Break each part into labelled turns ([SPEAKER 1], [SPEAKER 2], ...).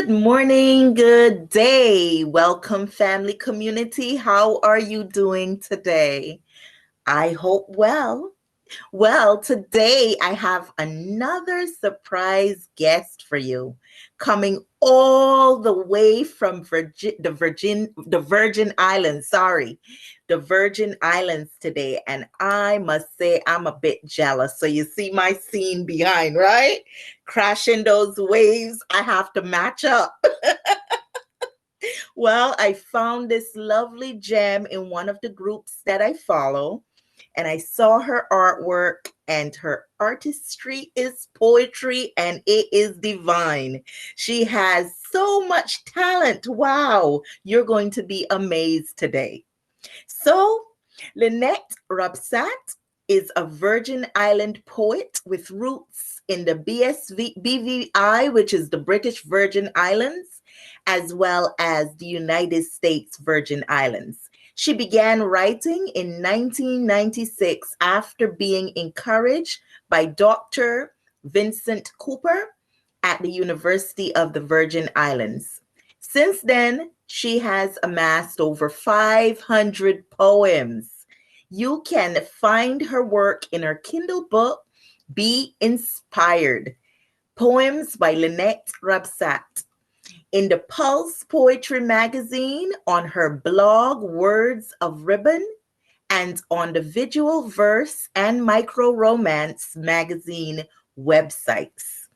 [SPEAKER 1] Good morning, good day. Welcome, family community. How are you doing today? I hope well. Well, today I have another surprise guest for you, coming all the way from the Virgin Islands. Sorry, the Virgin Islands today, and I must say I'm a bit jealous. So you see my scene behind, right? Crashing those waves. I have to match up. Well, I found this lovely gem in one of the groups that I follow, and I saw her artwork, and her artistry is poetry and it is divine. She has so much talent. Wow, you're going to be amazed today. So, Linette Rabsatt is a Virgin Island poet with roots in the BVI, which is the British Virgin Islands, as well as the United States Virgin Islands. She began writing in 1996 after being encouraged by Dr. Vincent Cooper at the University of the Virgin Islands. Since then, she has amassed over 500 poems. You can find her work in her Kindle book, Be Inspired, Poems by Linette Rabsatt, in the Pulse Poetry magazine, on her blog, Words of Ribbon, and on the Visual Verse and Micro Romance magazine websites.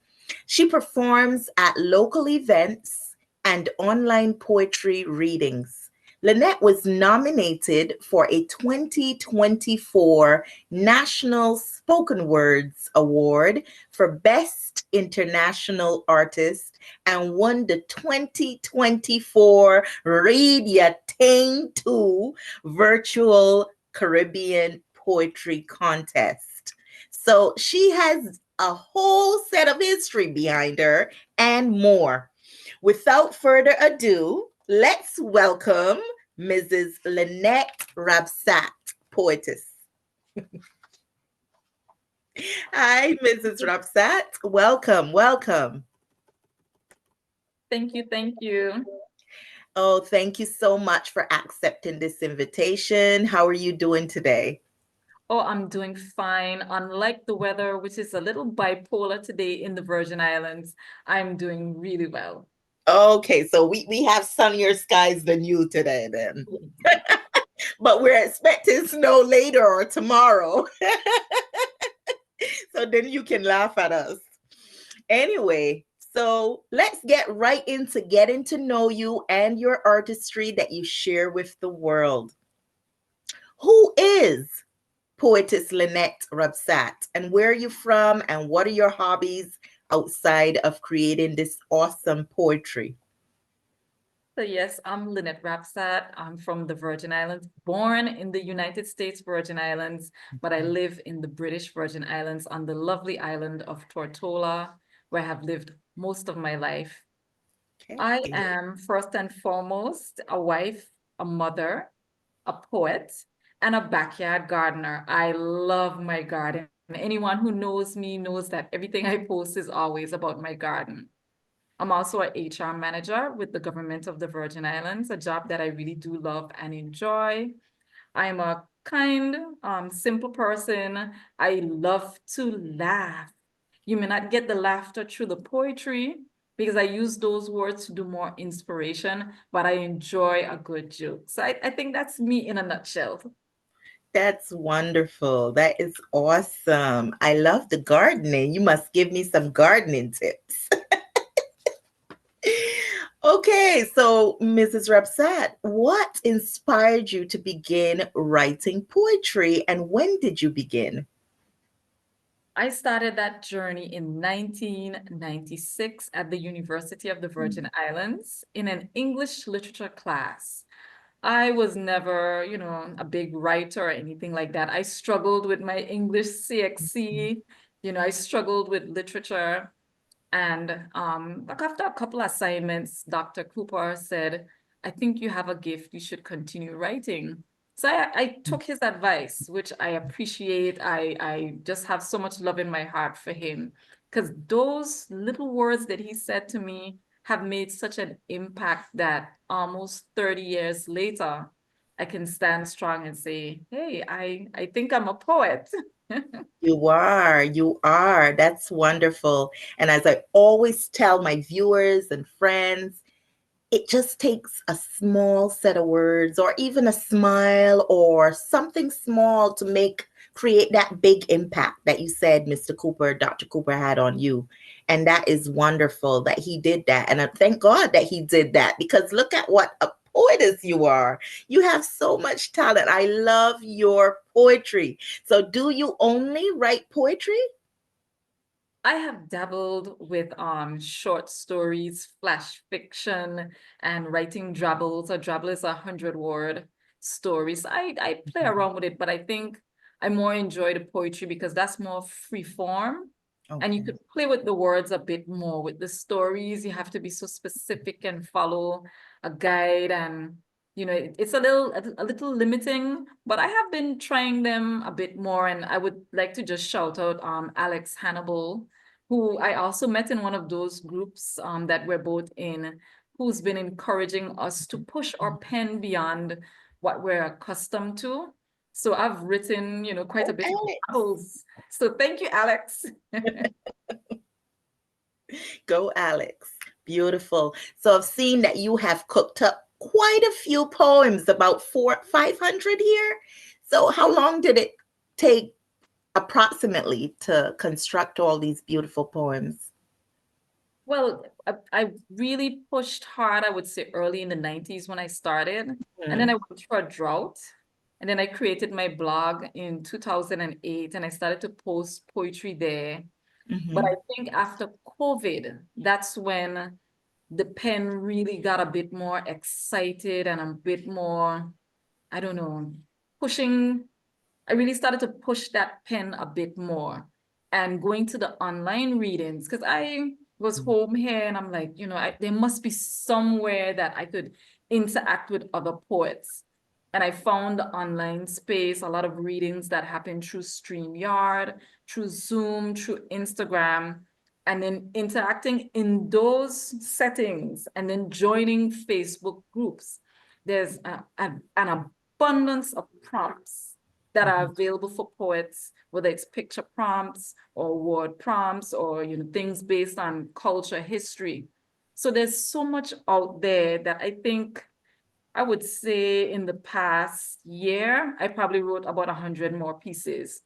[SPEAKER 1] She performs at local events and online poetry readings. Linette was nominated for a 2024 National Spoken Words Award for Best International Artist and won the 2024 Read Ya Ting 2 Virtual Caribbean Poetry Contest. So she has a whole set of history behind her and more. Without further ado, let's welcome Mrs. Linette Rabsatt, poetess. Hi, Mrs. Rabsatt. Welcome, welcome.
[SPEAKER 2] Thank you. Thank you.
[SPEAKER 1] Oh, thank you so much for accepting this invitation. How are you doing today?
[SPEAKER 2] Oh, I'm doing fine. Unlike the weather, which is a little bipolar today in the Virgin Islands, I'm doing really well.
[SPEAKER 1] Okay, so we have sunnier skies than you today then. But we're expecting snow later or tomorrow. So then you can laugh at us. Anyway, so let's get right into getting to know you and your artistry that you share with the world. Who is Poetess Linette Rabsatt, and where are you from, and what are your hobbies outside of creating this awesome poetry?
[SPEAKER 2] So yes, I'm Linette Rabsatt. I'm from the Virgin Islands, born in the United States Virgin Islands, but I live in the British Virgin Islands on the lovely island of Tortola, where I have lived most of my life. I
[SPEAKER 1] Okay.
[SPEAKER 2] am first and foremost a wife, a mother, a poet, and a backyard gardener. I love my garden. Anyone who knows me knows that everything I post is always about my garden. I'm also a HR manager with the government of the Virgin Islands, a job that I really do love and enjoy. I'm a kind, simple person. I love to laugh. You may not get the laughter through the poetry because I use those words to do more inspiration, but I enjoy a good joke. So I think that's me in a nutshell.
[SPEAKER 1] That's wonderful. That is awesome. I love the gardening. You must give me some gardening tips. Okay, so Mrs. Rapsat, what inspired you to begin writing poetry, and when did you begin?
[SPEAKER 2] I started that journey in 1996 at the University of the Virgin Islands in an English literature class. I was never, a big writer or anything like that. I struggled with my English CXC, I struggled with literature. And like after a couple assignments, Dr. Cooper said, I think you have a gift, you should continue writing. So I took his advice, which I appreciate. I just have so much love in my heart for him because those little words that he said to me have made such an impact that almost 30 years later, I can stand strong and say, hey, I think I'm a poet.
[SPEAKER 1] You are, you are. That's wonderful. And as I always tell my viewers and friends, it just takes a small set of words or even a smile or something small to create that big impact that you said Mr. Cooper, Dr. Cooper had on you. And that is wonderful that he did that. And I thank God that he did that, because look at what a poetess you are. You have so much talent. I love your poetry. So do you only write poetry?
[SPEAKER 2] I have dabbled with short stories, flash fiction, and writing drabbles. A drabble is 100-word stories. I play
[SPEAKER 1] Mhm.
[SPEAKER 2] around with it, but I think I more enjoy the poetry because that's more free form. And you
[SPEAKER 1] Okay.
[SPEAKER 2] could play with the words a bit more. With the stories, you have to be so specific and follow a guide, and it's a little limiting, but I have been trying them a bit more. And I would like to just shout out Alex Hannibal, who I also met in one of those groups that we're both in, who's been encouraging us to push our pen beyond what we're accustomed to. So I've written, quite a
[SPEAKER 1] Oh,
[SPEAKER 2] bit of
[SPEAKER 1] Alex.
[SPEAKER 2] novels. So thank you, Alex.
[SPEAKER 1] Go, Alex. Beautiful. So I've seen that you have cooked up quite a few poems, about 500 here. So how long did it take approximately to construct all these beautiful poems?
[SPEAKER 2] Well, I really pushed hard, I would say early in the 90s when I started. And then I
[SPEAKER 1] Mm-hmm.
[SPEAKER 2] went through a drought. And then I created my blog in 2008 and I started to post poetry there. But
[SPEAKER 1] Mm-hmm.
[SPEAKER 2] I think after COVID, that's when the pen really got a bit more excited and a bit more, I don't know, pushing. I really started to push that pen a bit more and going to the online readings because I was home here and I'm like, there must be somewhere that I could interact with other poets. And I found the online space, a lot of readings that happen through StreamYard, through Zoom, through Instagram, and then interacting in those settings and then joining Facebook groups. There's an abundance of prompts that are
[SPEAKER 1] Mm-hmm.
[SPEAKER 2] available for poets, whether it's picture prompts or word prompts or things based on culture, history. So there's so much out there that I think I would say in the past year, I probably wrote about 100 more pieces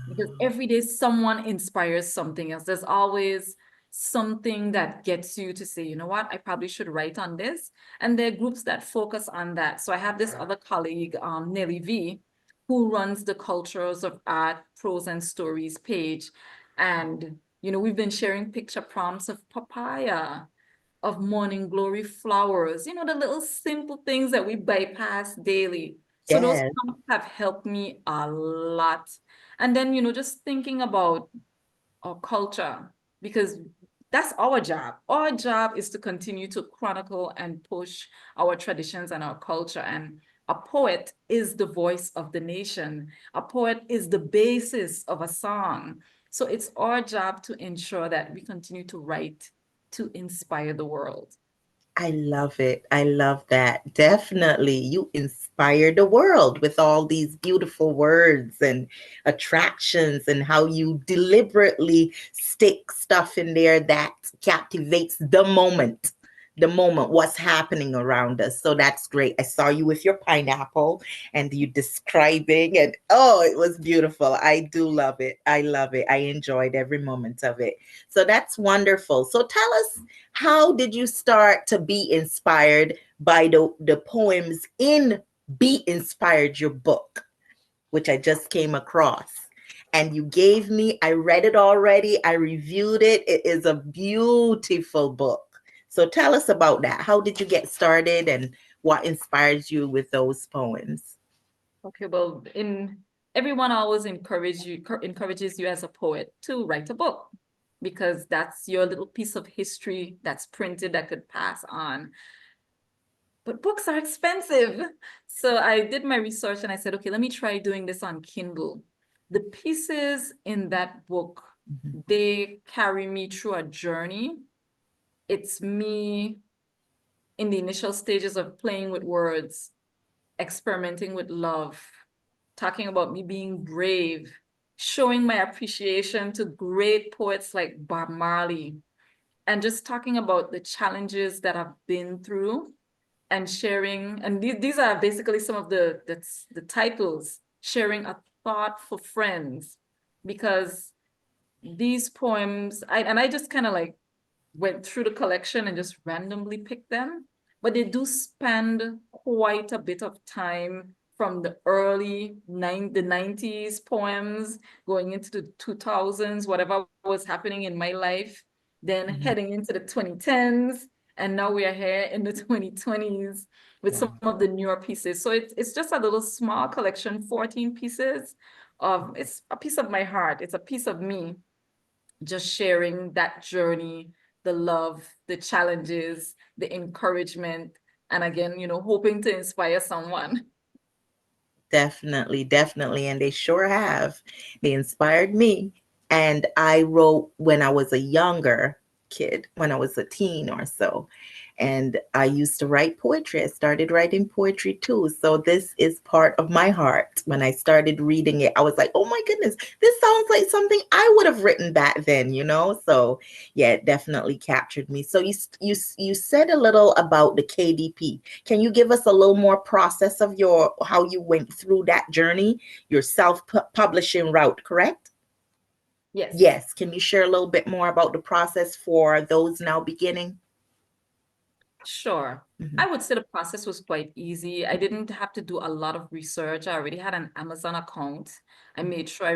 [SPEAKER 2] because
[SPEAKER 1] Wow.
[SPEAKER 2] every day someone inspires something else. There's always something that gets you to say, you know what, I probably should write on this. And there are groups that focus on that. So I have this other colleague, Nelly V, who runs the Cultures of Art, Prose and Stories page. And, we've been sharing picture prompts of papaya, of morning glory flowers, the little simple things that we bypass daily. So those
[SPEAKER 1] Yes,
[SPEAKER 2] prompts have helped me a lot. And then, just thinking about our culture, because that's our job. Our job is to continue to chronicle and push our traditions and our culture. And a poet is the voice of the nation. A poet is the basis of a song. So it's our job to ensure that we continue to write to inspire the world.
[SPEAKER 1] I love it. I love that. Definitely. You inspire the world with all these beautiful words and attractions, and how you deliberately stick stuff in there that captivates the moment, what's happening around us. So that's great. I saw you with your pineapple and you describing, and oh, it was beautiful. I do love it. I love it. I enjoyed every moment of it. So that's wonderful. So tell us, how did you start to be inspired by the poems in Be Inspired, your book, which I just came across? And you gave me, I read it already, I reviewed it. It is a beautiful book. So tell us about that. How did you get started and what inspires you with those poems?
[SPEAKER 2] Okay, well, in everyone always encourages you as a poet to write a book because that's your little piece of history that's printed that could pass on. But books are expensive. So I did my research and I said, okay, let me try doing this on Kindle. The pieces in that book,
[SPEAKER 1] Mhm.
[SPEAKER 2] they carry me through a journey it's me in the initial stages of playing with words, experimenting with love, talking about me being brave, showing my appreciation to great poets like Bob Marley, and just talking about the challenges that I've been through and sharing. And these are basically some of the titles, sharing a thought for friends, because these poems, I just kind of like went through the collection and just randomly picked them, but they do spend quite a bit of time from the the 90s poems going into the 2000s, whatever was happening in my life, then
[SPEAKER 1] Mhm.
[SPEAKER 2] heading into the 2010s, and now we are here in the 2020s with some
[SPEAKER 1] Wow.
[SPEAKER 2] of the newer pieces. So it's just a little small collection, 14 pieces of, it's a piece of my heart, it's a piece of me, just sharing that journey, the love, the challenges, the encouragement, and again, hoping to inspire someone.
[SPEAKER 1] Definitely, definitely. And they sure have. They inspired me. And I wrote when I was a younger kid, when I was a teen or so. And I used to write poetry. I started writing poetry too. So this is part of my heart. When I started reading it, I was like, oh my goodness, this sounds like something I would have written back then, you know? So yeah, it definitely captured me. So you said a little about the KDP. Can you give us a little more process of your how you went through that journey, your self-publishing route, correct?
[SPEAKER 2] Yes.
[SPEAKER 1] Yes. Can you share a little bit more about the process for those now beginning?
[SPEAKER 2] Sure.
[SPEAKER 1] Mhm.
[SPEAKER 2] I would say the process was quite easy. I didn't have to do a lot of research. I already had an Amazon account. I made sure I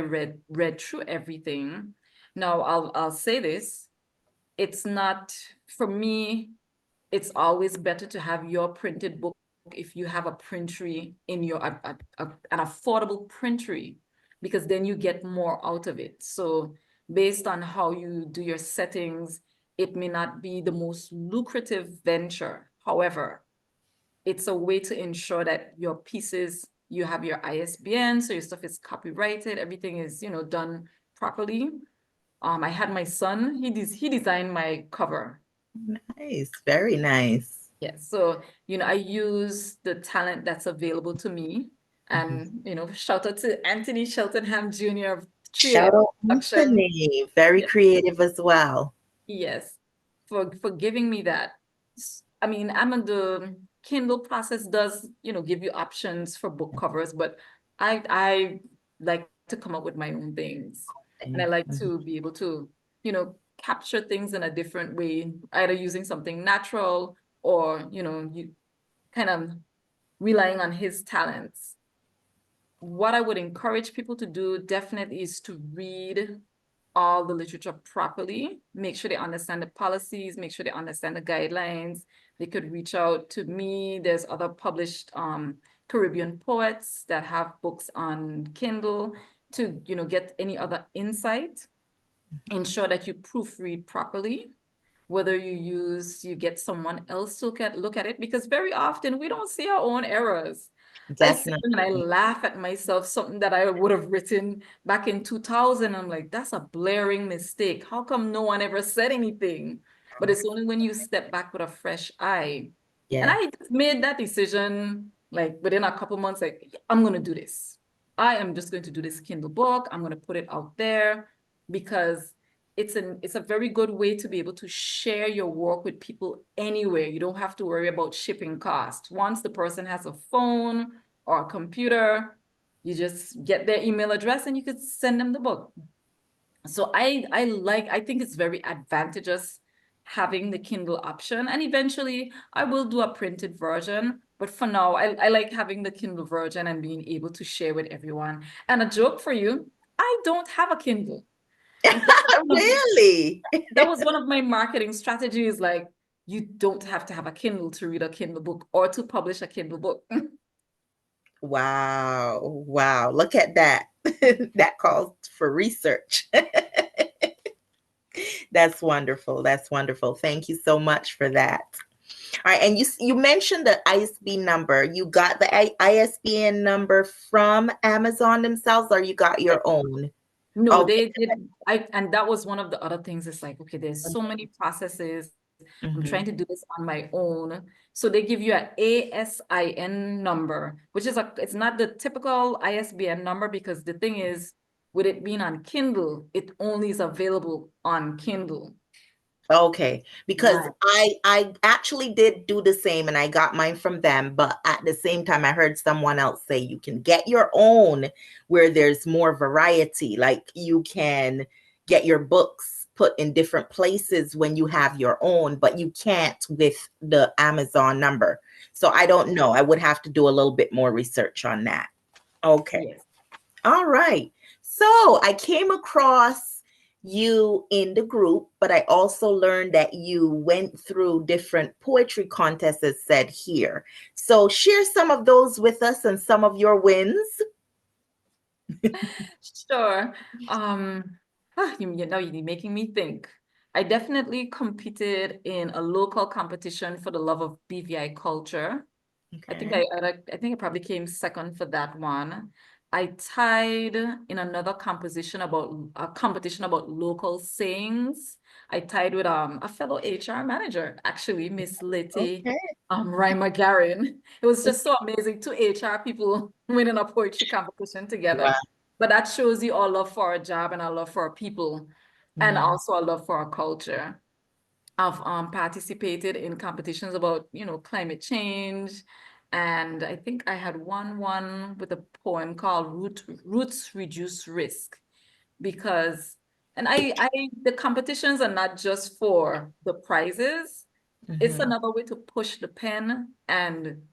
[SPEAKER 2] read through everything. Now I'll say this. It's not, for me, it's always better to have your printed book if you have a printery in your an affordable printery, because then you get more out of it. So based on how you do your settings, it may not be the most lucrative venture. However, it's a way to ensure that your pieces, you have your ISBN, so your stuff is copyrighted, everything is, done properly. I had my son, he designed my cover.
[SPEAKER 1] Nice. Very nice.
[SPEAKER 2] Yes. So, I use the talent that's available to me.
[SPEAKER 1] Mhm.
[SPEAKER 2] And, shout out to Anthony Sheltonham Jr. of 3AM
[SPEAKER 1] Shout out
[SPEAKER 2] Production.
[SPEAKER 1] Anthony. Very
[SPEAKER 2] Yes.
[SPEAKER 1] creative as well.
[SPEAKER 2] Yes. For giving me that. I mean, I'm in the Kindle process does, give you options for book covers, but I like to come up with my own things. And I like
[SPEAKER 1] Mhm.
[SPEAKER 2] to be able to, capture things in a different way, either using something natural or, you kind of relying on his talents. What I would encourage people to do definitely is to read all the literature properly, make sure they understand the policies, make sure they understand the guidelines. They could reach out to me. There's other published Caribbean poets that have books on Kindle to, get any other insight. Ensure that you proofread properly, whether you get someone else to look at it, because very often we don't see our own errors. I sit and I
[SPEAKER 1] Definitely.
[SPEAKER 2] laugh at myself, something that I would have written back in 2000. I'm like, that's a blaring mistake. How come no one ever said anything? But it's only when you step back with a fresh eye. And
[SPEAKER 1] Yes.
[SPEAKER 2] I just made that decision like within a couple months, like, I'm going to do this. I am just going to do this Kindle book. I'm going to put it out there because it's a very good way to be able to share your work with people anywhere. You don't have to worry about shipping costs. Once the person has a phone or a computer, you just get their email address and you could send them the book. So I think it's very advantageous having the Kindle option. And eventually I will do a printed version. But for now, I like having the Kindle version and being able to share with everyone. And a joke for you, I don't have a Kindle. And
[SPEAKER 1] Really?
[SPEAKER 2] that was one of my marketing strategies. Like, you don't have to have a Kindle to read a Kindle book or to publish a Kindle book.
[SPEAKER 1] Wow. Wow. Look at that. That calls for research. That's wonderful. That's wonderful. Thank you so much for that. All right, and you mentioned the ISBN number. You got the ISBN number from Amazon themselves, or you got your own?
[SPEAKER 2] No,
[SPEAKER 1] Okay.
[SPEAKER 2] they did. And that was one of the other things. It's like, okay, there's so many processes. I'm
[SPEAKER 1] Mm-hmm.
[SPEAKER 2] trying to do this on my own. So they give you an ASIN number, which is it's not the typical ISBN number, because the thing is, with it being on Kindle, it only is available on Kindle.
[SPEAKER 1] Okay, because
[SPEAKER 2] Right.
[SPEAKER 1] I actually did do the same and I got mine from them, but at the same time I heard someone else say you can get your own where there's more variety. Like you can get your books put in different places when you have your own, but you can't with the Amazon number. So I don't know. I would have to do a little bit more research on that. Okay.
[SPEAKER 2] Yes.
[SPEAKER 1] All right. So I came across you in the group, but I also learned that you went through different poetry contests, as said here. So share some of those with us and some of your wins.
[SPEAKER 2] Sure. Um, you know, you're making me think. I definitely competed in a local competition for the love of BVI culture.
[SPEAKER 1] Okay.
[SPEAKER 2] I think I probably came second for that one. I tied in another a competition about local sayings. I tied with a fellow HR manager, actually, Miss Letty
[SPEAKER 1] Okay.
[SPEAKER 2] Rima Garin. It was just so amazing. Two HR people winning a poetry competition
[SPEAKER 1] Wow.
[SPEAKER 2] together. But that shows you our love for our job and our love for our people, and
[SPEAKER 1] Yeah.
[SPEAKER 2] also our love for our culture. I've participated in competitions about, climate change. And I think I had won one with a poem called Roots Reduce Risk. Because, and the competitions are not just for the prizes, it's
[SPEAKER 1] Mhm.
[SPEAKER 2] another way to push the pen and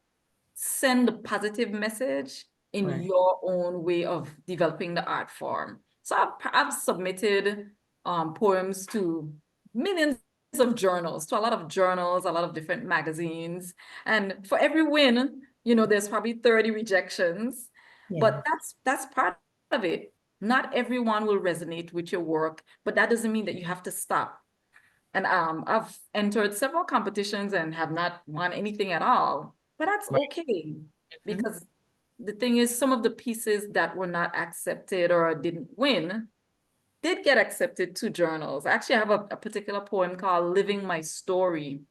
[SPEAKER 2] send a positive message in
[SPEAKER 1] Right.
[SPEAKER 2] your own way of developing the art form. So I've submitted poems to millions of journals, to a lot of journals, a lot of different magazines. And for every win, there's probably 30 rejections,
[SPEAKER 1] Yeah.
[SPEAKER 2] but that's part of it. Not everyone will resonate with your work, but that doesn't mean that you have to stop. And I've entered several competitions and have not won anything at all, but that's
[SPEAKER 1] Right.
[SPEAKER 2] okay,
[SPEAKER 1] Mhm.
[SPEAKER 2] because the thing is, some of the pieces that were not accepted or didn't win did get accepted to journals. Actually, I have a particular poem called Living My Story.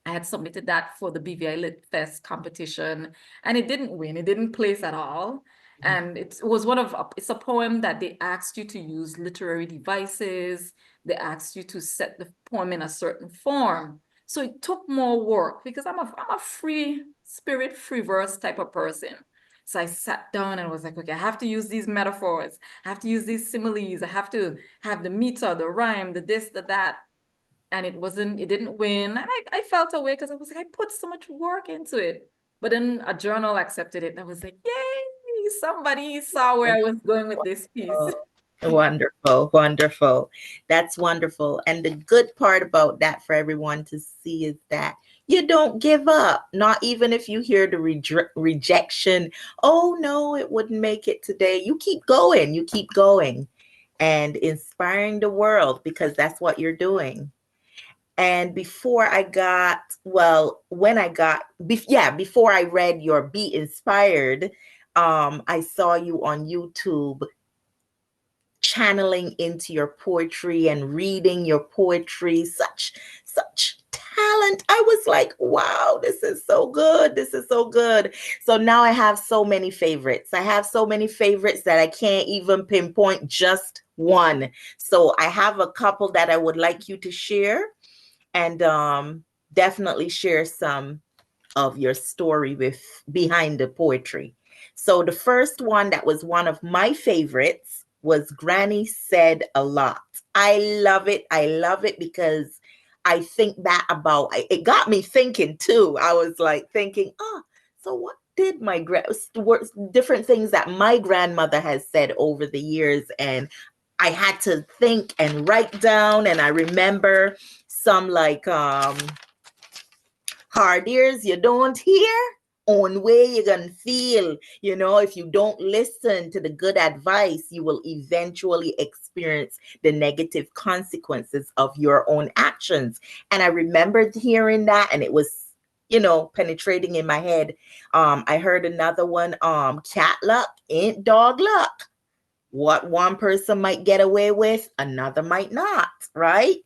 [SPEAKER 2] I had submitted that for the BVI Lit Fest competition, and it didn't win. It didn't place at all. And it's a poem that they asked you to use literary devices. They asked you to set the poem in a certain form. So it took more work, because I'm a free spirit, free verse type of person. So I sat down and was like, okay, I have to use these metaphors. I have to use these similes. I have to have the meter, the rhyme, the this, the that, and it didn't win. And I felt away, because I was like, I put so much work into it. But then a journal accepted it, and I was like, yay, somebody saw where I was going with this piece.
[SPEAKER 1] Oh, wonderful, wonderful. That's wonderful. And the good part about that for everyone to see is that you don't give up, not even if you hear the rejection. Oh, no, it wouldn't make it today. You keep going, you keep going and inspiring the world because that's what you're doing. And before I got, well, when I got, before I read your Be Inspired, I saw you on YouTube channeling into your poetry and reading your poetry. Such talent. I was like, wow, this is so good. This is so good. So now I have so many favorites. I have so many favorites that I can't even pinpoint just one. So I have a couple that I would like you to share, and definitely share some of your story with behind the poetry. So the first one that was one of my favorites was Granny Said a Lot. I love it. I love it because I think that about it got me thinking too. I was like thinking, so what did different things that my grandmother has said over the years, and I had to think and write down, and I remember some like hard ears you don't hear, on way you're gonna feel. If you don't listen to the good advice, you will eventually experience the negative consequences of your own actions. And I remembered hearing that, and it was penetrating in my head. I heard another one, cat luck ain't dog luck. What one person might get away with, another might not, right?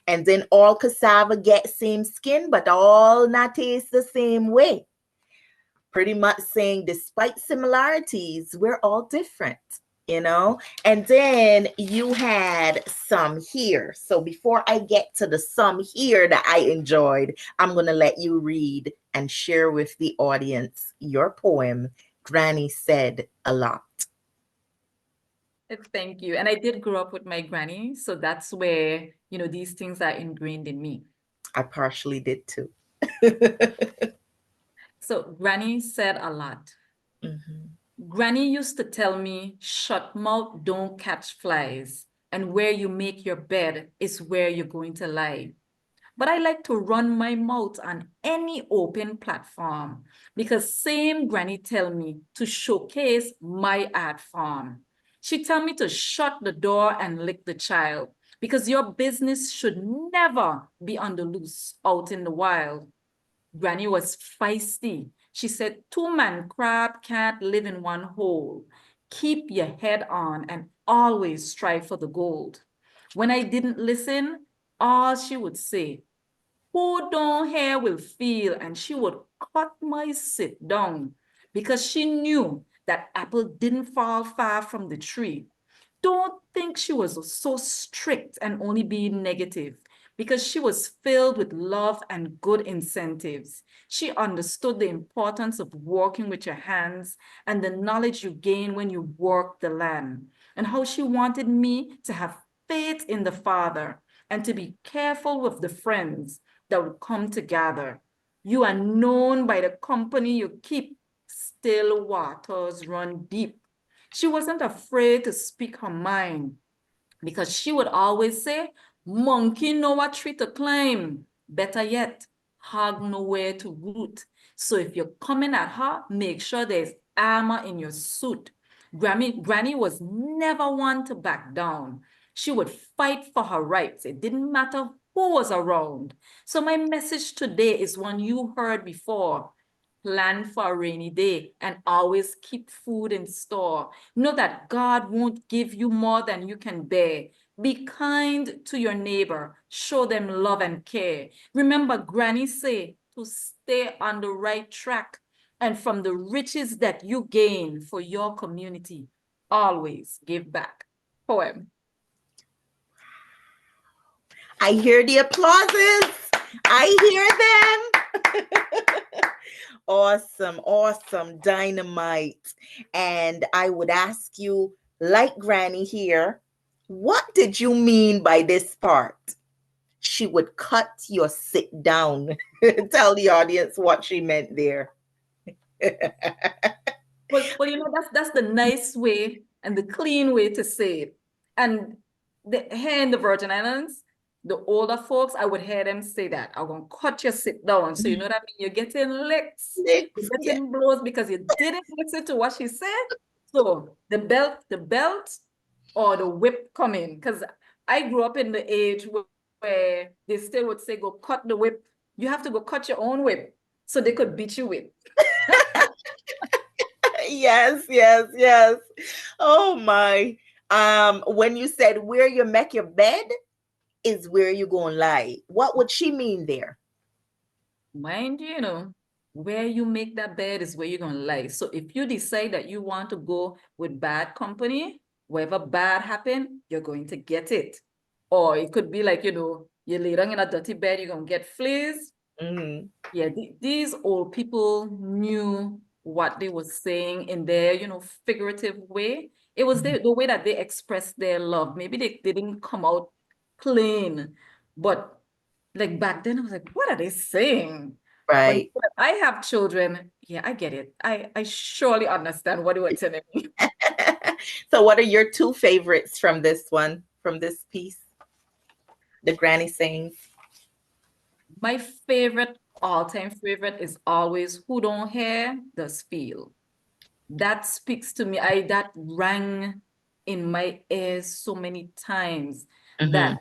[SPEAKER 1] And then all cassava get same skin, but all not taste the same way. Pretty much saying, despite similarities, we're all different, you know? And then you had some here. So before I get to the some here that I enjoyed, I'm going to let you read and share with the audience your poem, Granny Said a Lot.
[SPEAKER 2] Thank you. And I did grow up with my granny, so that's where, these things are ingrained in me.
[SPEAKER 1] I partially did too.
[SPEAKER 2] So Granny said a lot.
[SPEAKER 1] Mhm.
[SPEAKER 2] Granny used to tell me, shut mouth, don't catch flies. And where you make your bed is where you're going to lie. But I like to run my mouth on any open platform because same granny tell me to showcase my art form. She tell me to shut the door and lick the child because your business should never be on the loose out in the wild. Granny was feisty. She said, two-man crab can't live in one hole. Keep your head on and always strive for the gold. When I didn't listen, all she would say, who don't hear will feel, and she would cut my sit down because she knew that apple didn't fall far from the tree. Don't think she was so strict and only being negative because she was filled with love and good incentives. She understood the importance of working with your hands and the knowledge you gain when you work the land, and how she wanted me to have faith in the Father and to be careful with the friends that would come to gather. You are known by the company you keep. Still waters run deep. She wasn't afraid to speak her mind because she would always say, monkey know a tree to climb. Better yet, hog nowhere to root. So if you're coming at her, make sure there's armor in your suit. Granny was never one to back down. She would fight for her rights. It didn't matter who was around. So my message today is one you heard before. Plan for a rainy day and always keep food in store. Know that God won't give you more than you can bear. Be kind to your neighbor. Show them love and care. Remember, Granny say to stay on the right track, and from the riches that you gain for your community, always give back. Poem.
[SPEAKER 1] I hear the applauses. I hear them. Awesome, awesome, dynamite. And I would ask you, like Granny here, what did you mean by this part? She would cut your sit down. Tell the audience what she meant there.
[SPEAKER 2] Well, that's the nice way and the clean way to say it. And here in the Virgin Islands, the older folks, I would hear them say that. I'm gonna cut your sit down. So you know what I mean? You're getting licks, you're
[SPEAKER 1] Yeah.
[SPEAKER 2] getting blows because you didn't listen to what she said. So the belt or the whip come in. Because I grew up in the age where they still would say, go cut the whip. You have to go cut your own whip so they could beat you with.
[SPEAKER 1] Yes, yes, yes. Oh my. When you said where you make your bed is where you gonna lie. What would she mean there?
[SPEAKER 2] Mind you, where you make that bed is where you're going to lie. So if you decide that you want to go with bad company, wherever bad happen, you're going to get it. Or it could be like, you lay down in a dirty bed, you're going to get fleas.
[SPEAKER 1] Mm-hmm.
[SPEAKER 2] Yeah, these old people knew what they were saying in their, figurative way. It was the way that they expressed their love. Maybe they didn't come out plain, but like back then, I was like, what are they saying? But
[SPEAKER 1] Right.
[SPEAKER 2] I have children. Yeah, I get it. I surely understand what they were telling me.
[SPEAKER 1] So what are your two favorites from this one, from this piece? The granny sayings.
[SPEAKER 2] My favorite, all-time favorite is always who don't hear does feel. That speaks to me. That rang in my ears so many times
[SPEAKER 1] Mm-hmm.
[SPEAKER 2] that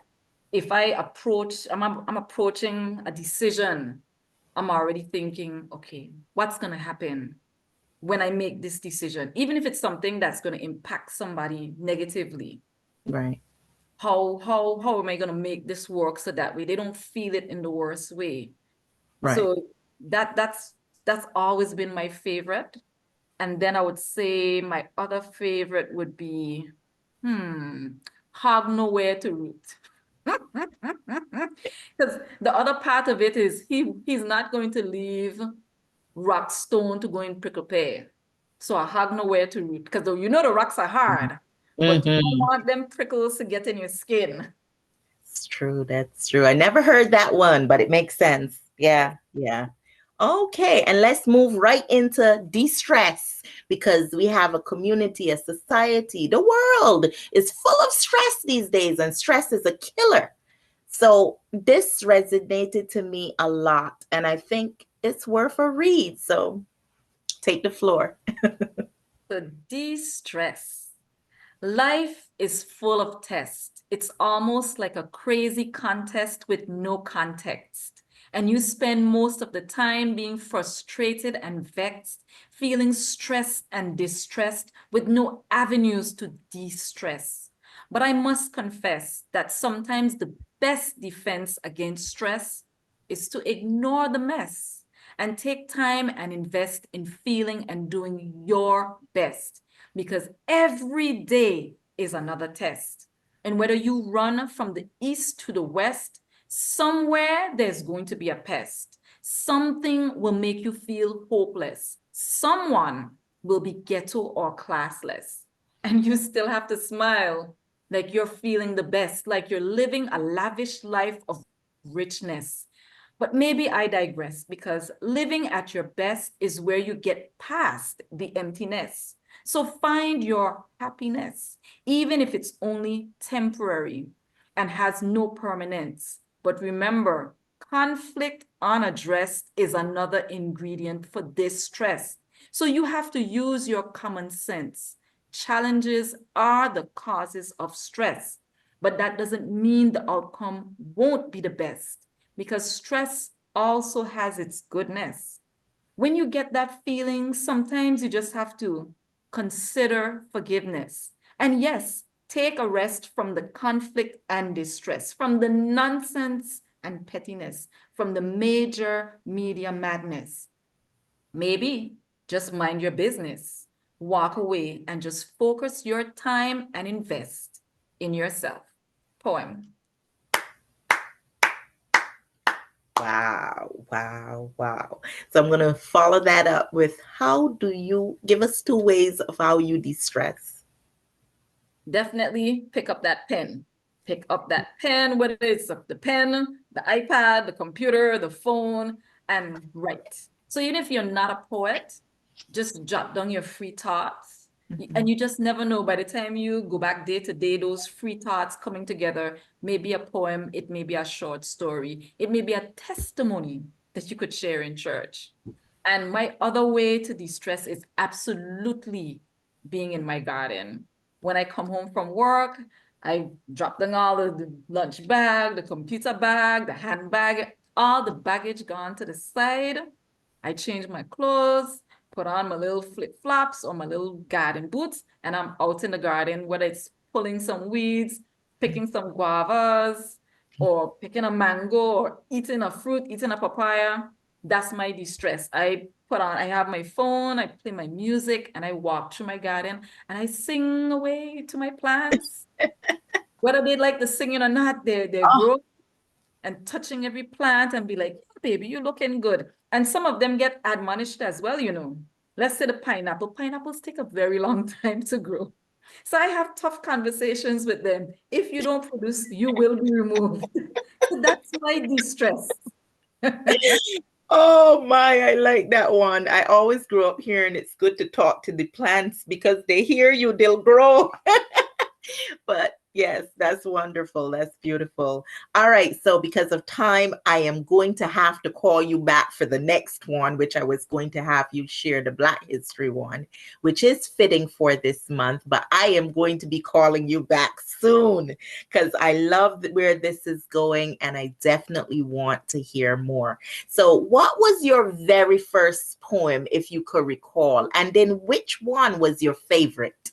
[SPEAKER 2] if I'm approaching a decision, I'm already thinking, okay, what's gonna happen when I make this decision, even if it's something that's going to impact somebody negatively?
[SPEAKER 1] Right.
[SPEAKER 2] how am I going to make this work so that way they don't feel it in the worst way.
[SPEAKER 1] Right.
[SPEAKER 2] So that's always been my favorite. And then I would say my other favorite would be, have nowhere to root. Because the other part of it is he's not going to leave rock stone to go in prickle pear. So I have nowhere to root because you know the rocks are hard, but you don't
[SPEAKER 1] Mm-hmm.
[SPEAKER 2] want them prickles to get in your skin.
[SPEAKER 1] It's true. That's true. I never heard that one, but it makes sense. Yeah. Yeah. Okay. And let's move right into de-stress because we have a community, a society. The world is full of stress these days, and stress is a killer. So this resonated to me a lot, and I think it's worth a read. So take the floor.
[SPEAKER 2] So de-stress. Life is full of tests. It's almost like a crazy contest with no context. And you spend most of the time being frustrated and vexed, feeling stressed and distressed with no avenues to de-stress. But I must confess that sometimes the best defense against stress is to ignore the mess and take time and invest in feeling and doing your best because every day is another test. And whether you run from the east to the west, somewhere there's going to be a pest. Something will make you feel hopeless. Someone will be ghetto or classless. And you still have to smile like you're feeling the best, like you're living a lavish life of richness. But maybe I digress because living at your best is where you get past the emptiness. So find your happiness, even if it's only temporary and has no permanence. But remember, conflict unaddressed is another ingredient for distress. So you have to use your common sense. Challenges are the causes of stress, but that doesn't mean the outcome won't be the best because stress also has its goodness. When you get that feeling, sometimes you just have to consider forgiveness. And yes, take a rest from the conflict and distress, from the nonsense and pettiness, from the major media madness. Maybe just mind your business, walk away, and just focus your time and invest in yourself. Poem.
[SPEAKER 1] Wow, wow, wow. So I'm going to follow that up with how do you give us two ways of how you de-stress?
[SPEAKER 2] Definitely pick up that pen. Pick up that pen, whether it's the pen, the iPad, the computer, the phone, and write. So even if you're not a poet, just jot down your free thoughts. And you just never know, by the time you go back day to day, those free thoughts coming together, maybe a poem, it may be a short story, it may be a testimony that you could share in church. And my other way to de-stress is absolutely being in my garden. When I come home from work, I drop down all the lunch bag, the computer bag, the handbag, all the baggage gone to the side. I change my clothes, put on my little flip-flops or my little garden boots, and I'm out in the garden, whether it's pulling some weeds, picking some guavas, or picking a mango, or eating a fruit, eating a papaya. That's my distress. I have my phone, I play my music, and I walk through my garden, and I sing away to my plants. Whether they like the singing or not, they're
[SPEAKER 1] Oh,
[SPEAKER 2] growing and touching every plant and be like, yeah, baby, you're looking good. And some of them get admonished as well, you know. Let's say the pineapple. Pineapples take a very long time to grow. So I have tough conversations with them. If you don't produce, you will be removed. So that's my distress.
[SPEAKER 1] oh my, I like that one. I always grew up hearing it's good to talk to the plants because they hear you, they'll grow. But yes, that's wonderful. That's beautiful. All right. So, because of time, I am going to have to call you back for the next one, which I was going to have you share the Black History one, which is fitting for this month. But I am going to be calling you back soon because I love where this is going and I definitely want to hear more. So, what was your very first poem, if you could recall? And then which one was your favorite?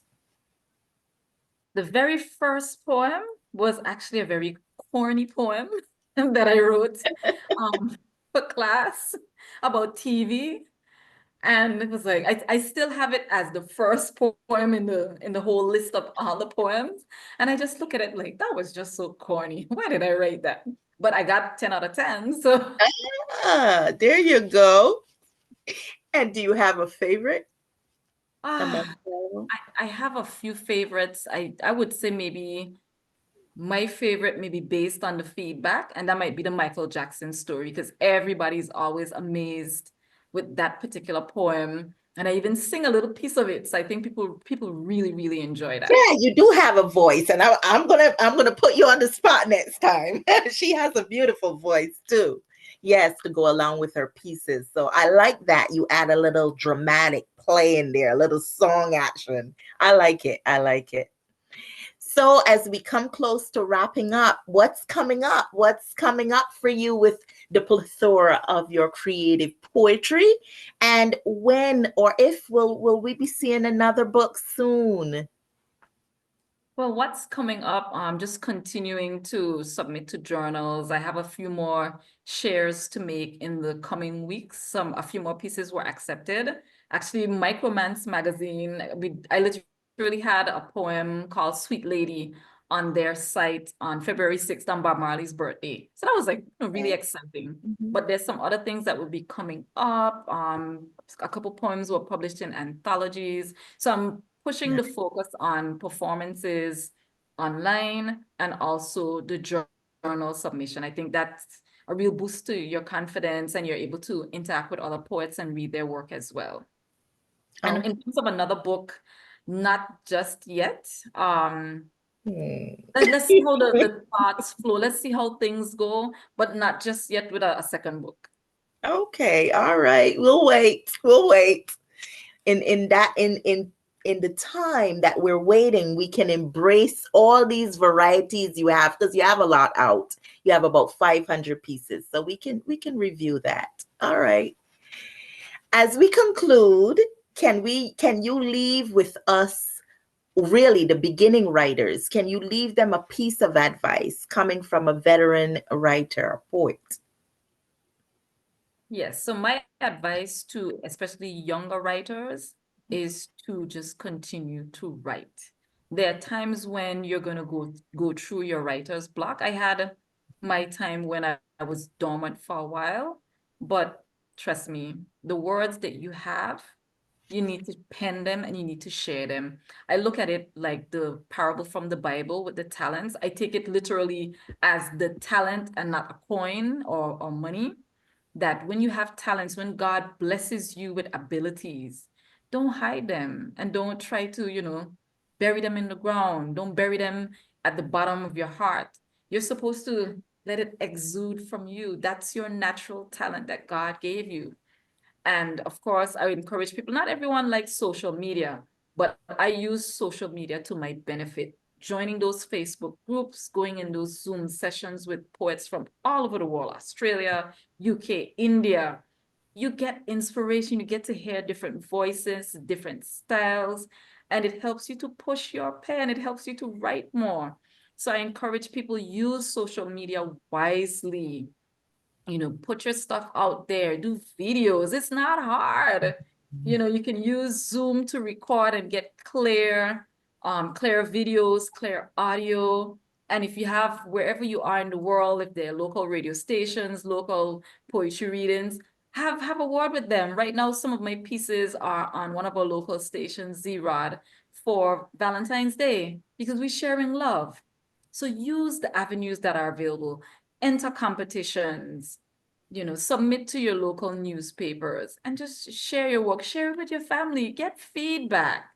[SPEAKER 2] The very first poem. was actually a very corny poem that I wrote um, for class about TV. And it was like I still have it as the first poem in the whole list of all the poems. And I just look at it like that was just so corny. Why did I write that? But I got 10 out of 10. So
[SPEAKER 1] Ah, there you go. And do you have a favorite among
[SPEAKER 2] ah,
[SPEAKER 1] all?
[SPEAKER 2] I have a few favorites. I would say maybe my favorite, maybe based on the feedback, and that might be the Michael Jackson story, because everybody's always amazed with that particular poem. And I even sing a little piece of it. So I think people really, really enjoy that.
[SPEAKER 1] Yeah, you do have a voice, and I'm gonna put you on the spot next time. She has a beautiful voice too. Yes, to go along with her pieces. So I like that you add a little dramatic play in there, a little song action. I like it. I like it. So, as we come close to wrapping up, what's coming up? What's coming up for you with the plethora of your creative poetry? And when or if will we be seeing another book soon?
[SPEAKER 2] Well, what's coming up? Just continuing to submit to journals. I have a few more shares to make in the coming weeks. A few more pieces were accepted. Actually, Micromance magazine, I literally had a poem called Sweet Lady on their site on February 6th on Bob Marley's birthday. So that was like really
[SPEAKER 1] Okay.
[SPEAKER 2] exciting.
[SPEAKER 1] Mhm.
[SPEAKER 2] But there's some other things that will be coming up. A couple poems were published in anthologies. So I'm pushing the focus on performances online and also the journal submission. I think that's a real boost to your confidence, and you're able to interact with other poets and read their work as well. And
[SPEAKER 1] Okay.
[SPEAKER 2] in terms of another book, not just yet.
[SPEAKER 1] Hmm.
[SPEAKER 2] Let's see how the thoughts flow. Let's see how things go, but not just yet with a second book.
[SPEAKER 1] Okay. All right. We'll wait. We'll wait. In that in the time that we're waiting, we can embrace all these varieties you have because you have a lot out. You have about 500 pieces. So we can review that. All right. As we conclude, can you leave with us really the beginning writers? Can you leave them a piece of advice coming from a veteran writer, poet?
[SPEAKER 2] Yes. So my advice to especially younger writers is to just continue to write. There are times when you're going to go through your writer's block. I had my time when I was dormant for a while, but trust me, the words that you have, you need to pen them and you need to share them. I look at it like the parable from the Bible with the talents. I take it literally as the talent and not a coin or money. That when you have talents, when God blesses you with abilities, don't hide them and don't try to, bury them in the ground. Don't bury them at the bottom of your heart. You're supposed to let it exude from you. That's your natural talent that God gave you. And of course, I encourage people, not everyone likes social media, but I use social media to my benefit. Joining those Facebook groups, going in those Zoom sessions with poets from all over the world, Australia, UK, India. You get inspiration, you get to hear different voices, different styles, and it helps you to push your pen, it helps you to write more. So I encourage people use social media wisely, put your stuff out there, do videos. It's not hard. You can use Zoom to record and get clear videos, clear audio. And if you have wherever you are in the world, if there are local radio stations, local poetry readings, have a word with them. Right now, some of my pieces are on one of our local stations, Z-Rod, for Valentine's Day, because we're sharing love. So use the avenues that are available, enter competitions, submit to your local newspapers and just share your work, share it with your family, get feedback.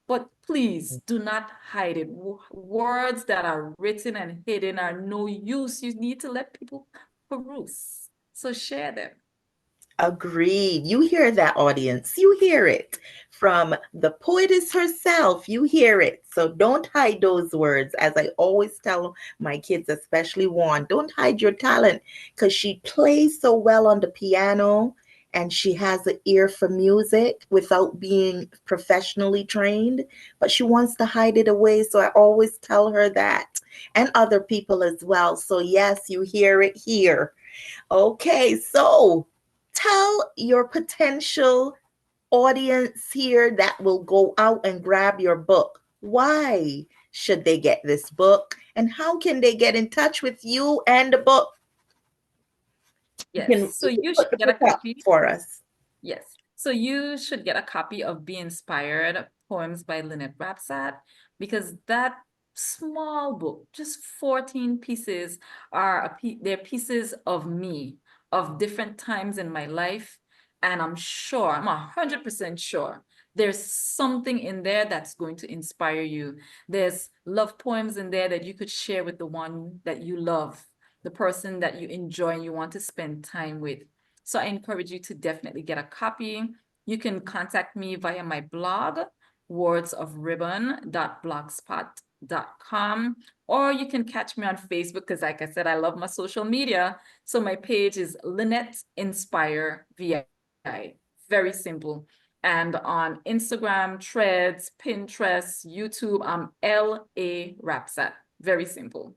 [SPEAKER 2] But please do not hide it. Words that are written and hidden are no use. You need to let people peruse. So share them.
[SPEAKER 1] Agreed. You hear that, audience. You hear it from the poetess herself. You hear it. So don't hide those words. As I always tell my kids, especially one, don't hide your talent because she plays so well on the piano and she has an ear for music without being professionally trained, but she wants to hide it away. So I always tell her that, and other people as well. So, yes, you hear it here. Okay, so tell your potential audience here that will go out and grab your book, why should they get this book, and how can they get in touch with you and the book?
[SPEAKER 2] Yes, so
[SPEAKER 1] You can
[SPEAKER 2] you
[SPEAKER 1] put
[SPEAKER 2] should
[SPEAKER 1] the
[SPEAKER 2] get a
[SPEAKER 1] book up
[SPEAKER 2] copy.
[SPEAKER 1] for us.
[SPEAKER 2] Yes. So you should get a copy of Be Inspired Poems by Linette Rabsatt because that small book, just 14 pieces, they're pieces of me, of different times in my life. And I'm 100% sure there's something in there that's going to inspire you. There's love poems in there that you could share with the one that you love, the person that you enjoy and you want to spend time with. So I encourage you to definitely get a copy. You can contact me via my blog, wordsofribbon.blogspot.com, or you can catch me on Facebook because, like I said, I love my social media. So my page is Linette Inspire VI. Very simple. And on Instagram, Threads, Pinterest, YouTube, I'm LA Rapsat. Very simple.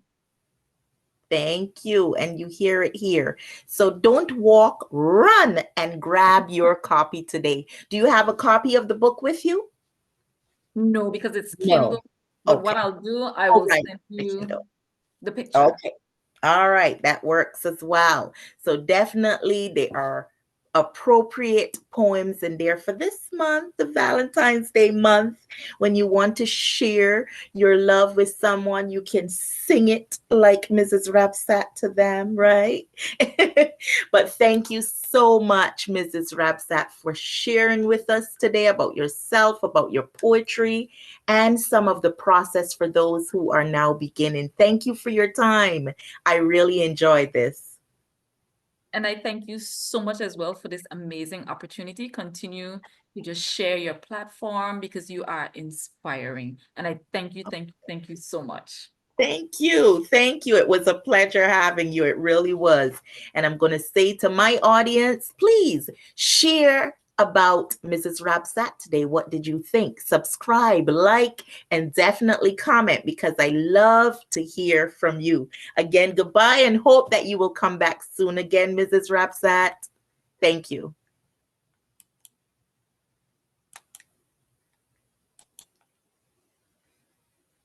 [SPEAKER 1] Thank you. And you hear it here. So don't walk, run and grab your copy today. Do you have a copy of the book with you?
[SPEAKER 2] No, because it's
[SPEAKER 1] No.
[SPEAKER 2] Kindle. But
[SPEAKER 1] Okay.
[SPEAKER 2] what I'll do, I
[SPEAKER 1] All
[SPEAKER 2] will
[SPEAKER 1] right.
[SPEAKER 2] send
[SPEAKER 1] I can
[SPEAKER 2] you
[SPEAKER 1] do.
[SPEAKER 2] the picture.
[SPEAKER 1] Okay. All right, that works as well. So definitely there are appropriate poems in there for this month, the Valentine's Day month. When you want to share your love with someone, you can sing it like Mrs. Rapsat to them, right? But thank you so much, Mrs. Rapsat, for sharing with us today about yourself, about your poetry, and some of the process for those who are now beginning. Thank you for your time. I really enjoyed this.
[SPEAKER 2] And I thank you so much as well for this amazing opportunity. Continue to just share your platform because you are inspiring. And I thank you so much.
[SPEAKER 1] Thank you. Thank you. It was a pleasure having you. It really was. And I'm going to say to my audience, please share about Mrs. Rabsat today. What did you think? Subscribe, like, and definitely comment because I love to hear from you. Again, goodbye and hope that you will come back soon again, Mrs. Rabsat. Thank you.